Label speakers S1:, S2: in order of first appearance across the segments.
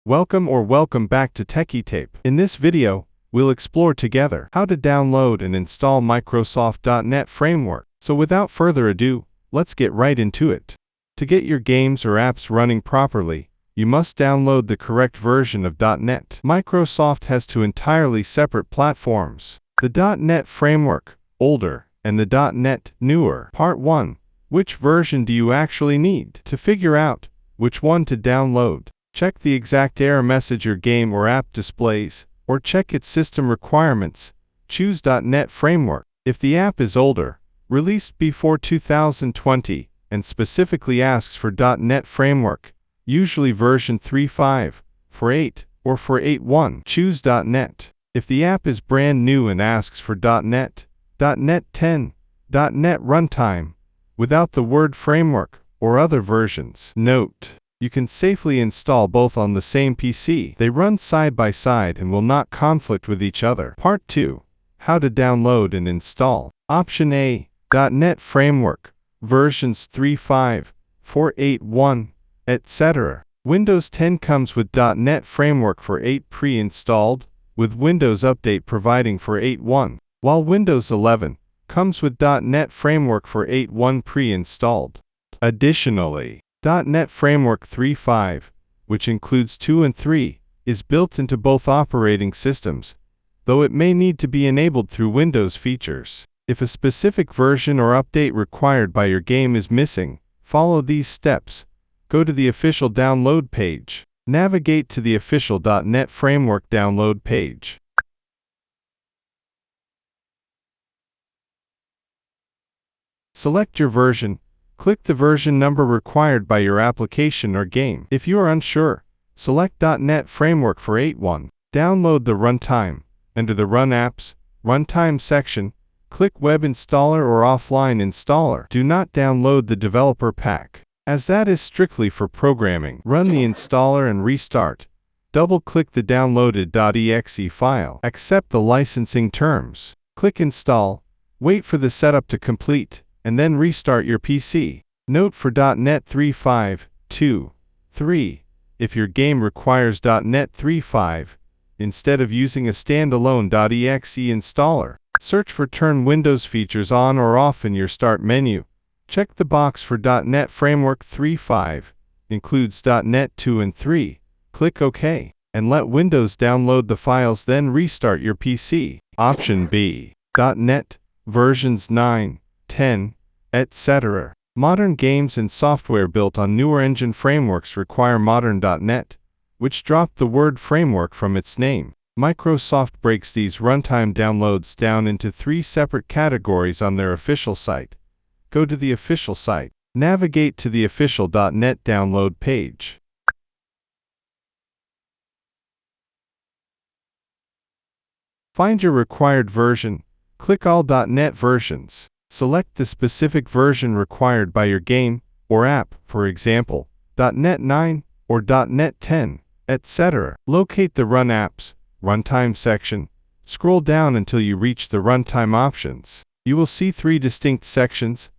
S1: Welcome back to TechieTape. In this video, we'll explore together how to download and install Microsoft.NET Framework. So without further ado, let's get right into it. To get your games or apps running properly, you must download the correct version of .NET. Microsoft has two entirely separate platforms: the .NET Framework, older, and the .NET, newer. Part 1. Which version do you actually need? To figure out which one to download, check the exact error message your game or app displays, or check its system requirements. Choose .NET Framework. If the app is older, released before 2020, and specifically asks for .NET Framework, usually version 3.5, 4.8, or 4.8.1, choose .NET. If the app is brand new and asks for .NET 10, .NET Runtime, without the word framework, or other versions. Note: you can safely install both on the same PC. They run side by side and will not conflict with each other. Part 2. How to download and install. Option A. .NET Framework, versions 3.5, 4.8.1, etc. Windows 10 comes with .NET Framework for 8 pre-installed, with Windows Update providing for 8.1, while Windows 11 comes with .NET Framework for 8.1 pre-installed. Additionally, .NET Framework 3.5, which includes 2 and 3, is built into both operating systems, though it may need to be enabled through Windows features. If a specific version or update required by your game is missing, follow these steps. Go to the official download page. Navigate to the official .NET Framework download page. Select your version. Click the version number required by your application or game. If you are unsure, select .NET Framework for 8.1. Download the runtime. Under the Run Apps, Runtime section, click Web Installer or Offline Installer. Do not download the developer pack, as that is strictly for programming. Run the installer and restart. Double-click the downloaded .exe file. Accept the licensing terms. Click Install. Wait for the setup to complete, and then restart your PC. Note: for .NET 3.5, 2, 3, if your game requires .NET 3.5, instead of using a standalone .exe installer, search for Turn Windows Features on or off in your Start menu. Check the box for .NET Framework 3.5, includes .NET 2 and 3. Click OK, and let Windows download the files, then restart your PC. Option B. .NET, versions 9, 10, etc. Modern games and software built on newer engine frameworks require modern .NET, which dropped the word framework from its name. Microsoft breaks these runtime downloads down into 3 separate categories on their official site. Go to the official site. Navigate to the official .NET download page. Find your required version. Click All .NET Versions. Select the specific version required by your game or app, for example, .NET 9 or .NET 10, etc. Locate the Run Apps, Runtime section. Scroll down until you reach the Runtime options. You will see 3 distinct sections.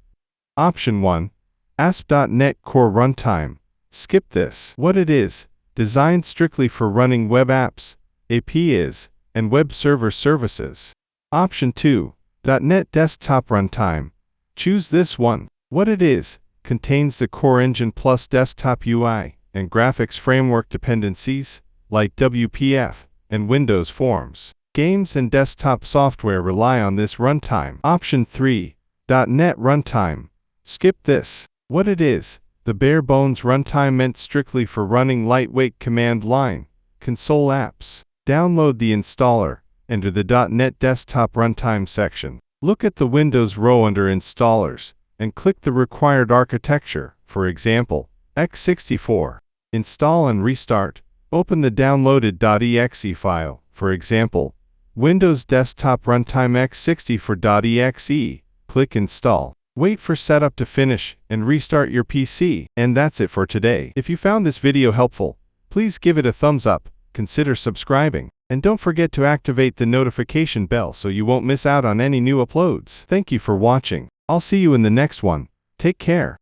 S1: Option 1. ASP.NET Core Runtime. Skip this. What it is: designed strictly for running web apps, APIs, and web server services. Option 2. .NET Desktop Runtime. Choose this one. What it is: contains the core engine plus desktop UI and graphics framework dependencies, like WPF and Windows Forms. Games and desktop software rely on this runtime. Option 3. .NET Runtime. Skip this. What it is: the bare-bones runtime meant strictly for running lightweight command line, console apps. Download the installer. Enter the .NET Desktop Runtime section. Look at the Windows row under Installers, and click the required architecture, for example, x64. Install and restart. Open the downloaded .exe file, for example, Windows Desktop Runtime x64.exe. Click Install. Wait for setup to finish, and restart your PC. And that's it for today. If you found this video helpful, please give it a thumbs up, consider subscribing, and don't forget to activate the notification bell so you won't miss out on any new uploads. Thank you for watching. I'll see you in the next one. Take care.